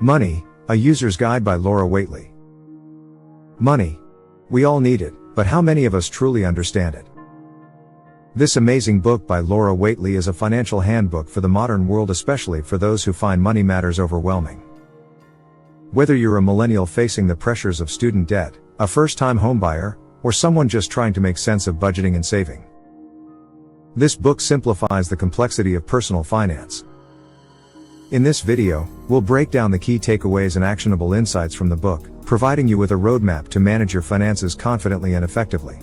Money, a User's Guide by Laura Whateley. Money. We all need it, but how many of us truly understand it? This amazing book by Laura Whateley is a financial handbook for the modern world, especially for those who find money matters overwhelming. Whether you're a millennial facing the pressures of student debt, a first-time homebuyer, or someone just trying to make sense of budgeting and saving, this book simplifies the complexity of personal finance. In this video, we'll break down the key takeaways and actionable insights from the book, providing you with a roadmap to manage your finances confidently and effectively.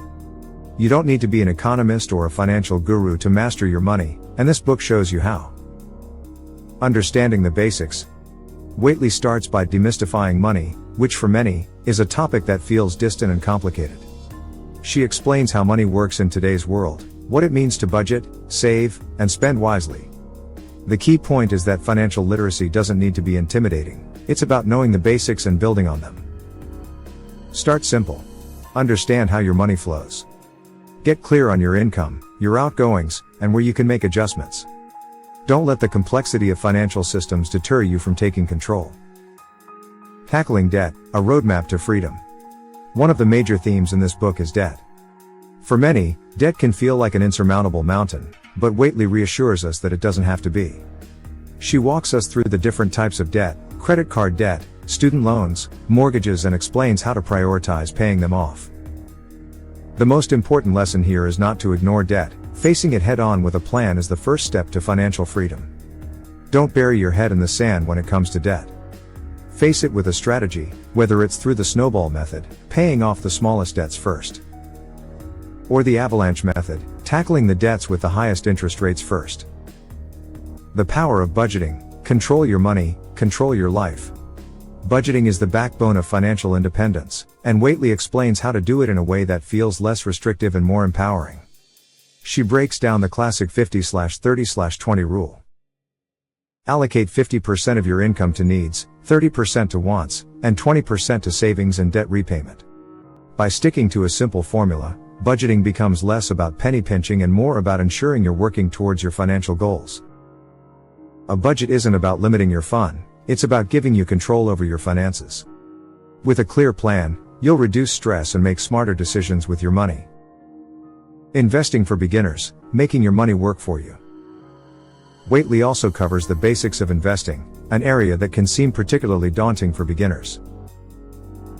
You don't need to be an economist or a financial guru to master your money, and this book shows you how. Understanding the basics. Whateley starts by demystifying money, which for many, is a topic that feels distant and complicated. She explains how money works in today's world, what it means to budget, save, and spend wisely. The key point is that financial literacy doesn't need to be intimidating, it's about knowing the basics and building on them. Start simple. Understand how your money flows. Get clear on your income, your outgoings, and where you can make adjustments. Don't let the complexity of financial systems deter you from taking control. Tackling debt, a roadmap to freedom. One of the major themes in this book is debt. For many, debt can feel like an insurmountable mountain, but Whateley reassures us that it doesn't have to be. She walks us through the different types of debt, credit card debt, student loans, mortgages, and explains how to prioritize paying them off. The most important lesson here is not to ignore debt. Facing it head-on with a plan is the first step to financial freedom. Don't bury your head in the sand when it comes to debt. Face it with a strategy, whether it's through the snowball method, paying off the smallest debts first, or the avalanche method, tackling the debts with the highest interest rates first. The power of budgeting. Control your money, control your life. Budgeting is the backbone of financial independence, and Whateley explains how to do it in a way that feels less restrictive and more empowering. She breaks down the classic 50/30/20 rule. Allocate 50% of your income to needs, 30% to wants, and 20% to savings and debt repayment. By sticking to a simple formula, budgeting becomes less about penny pinching and more about ensuring you're working towards your financial goals. A budget isn't about limiting your fun, it's about giving you control over your finances. With a clear plan, you'll reduce stress and make smarter decisions with your money. Investing for beginners, making your money work for you. Whateley also covers the basics of investing, an area that can seem particularly daunting for beginners.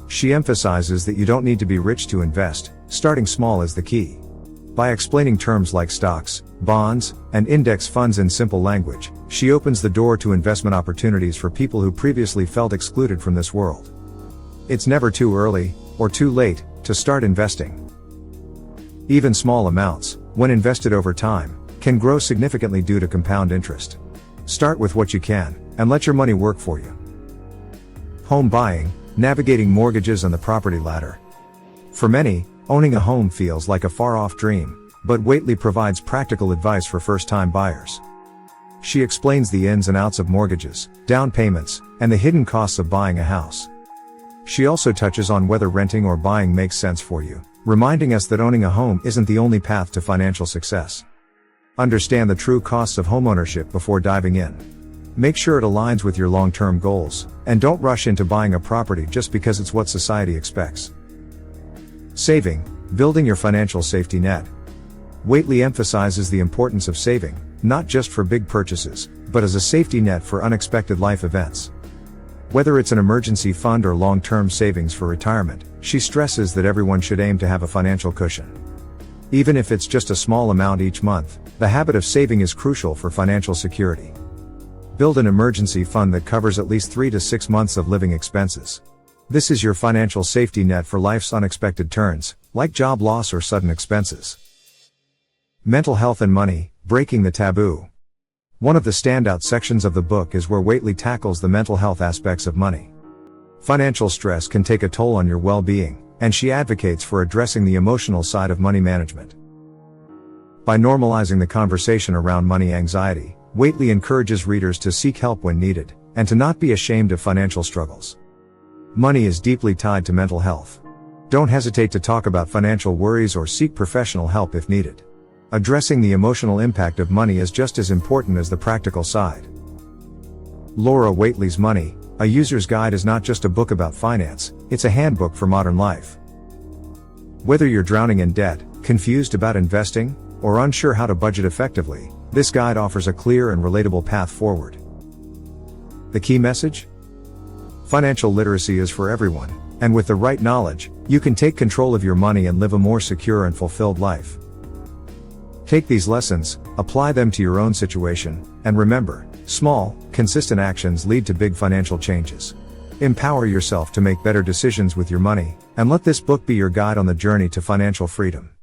She emphasizes that you don't need to be rich to invest, starting small is the key. By explaining terms like stocks, bonds, and index funds in simple language, she opens the door to investment opportunities for people who previously felt excluded from this world. It's never too early, or too late, to start investing. Even small amounts, when invested over time, can grow significantly due to compound interest. Start with what you can, and let your money work for you. Home buying, navigating mortgages and the property ladder. For many, owning a home feels like a far-off dream, but Whateley provides practical advice for first-time buyers. She explains the ins and outs of mortgages, down payments, and the hidden costs of buying a house. She also touches on whether renting or buying makes sense for you, reminding us that owning a home isn't the only path to financial success. Understand the true costs of homeownership before diving in. Make sure it aligns with your long-term goals, and don't rush into buying a property just because it's what society expects. Saving, building your financial safety net. Whateley emphasizes the importance of saving, not just for big purchases, but as a safety net for unexpected life events. Whether it's an emergency fund or long-term savings for retirement, she stresses that everyone should aim to have a financial cushion. Even if it's just a small amount each month, the habit of saving is crucial for financial security. Build an emergency fund that covers at least 3 to 6 months of living expenses. This is your financial safety net for life's unexpected turns, like job loss or sudden expenses. Mental health and money, breaking the taboo. One of the standout sections of the book is where Whateley tackles the mental health aspects of money. Financial stress can take a toll on your well-being, and she advocates for addressing the emotional side of money management. By normalizing the conversation around money anxiety, Whateley encourages readers to seek help when needed, and to not be ashamed of financial struggles. Money is deeply tied to mental health. Don't hesitate to talk about financial worries or seek professional help if needed. Addressing the emotional impact of money is just as important as the practical side. Laura Whateley's Money, A User's Guide is not just a book about finance, it's a handbook for modern life. Whether you're drowning in debt, confused about investing, or unsure how to budget effectively, this guide offers a clear and relatable path forward. The key message? Financial literacy is for everyone, and with the right knowledge, you can take control of your money and live a more secure and fulfilled life. Take these lessons, apply them to your own situation, and remember, small, consistent actions lead to big financial changes. Empower yourself to make better decisions with your money, and let this book be your guide on the journey to financial freedom.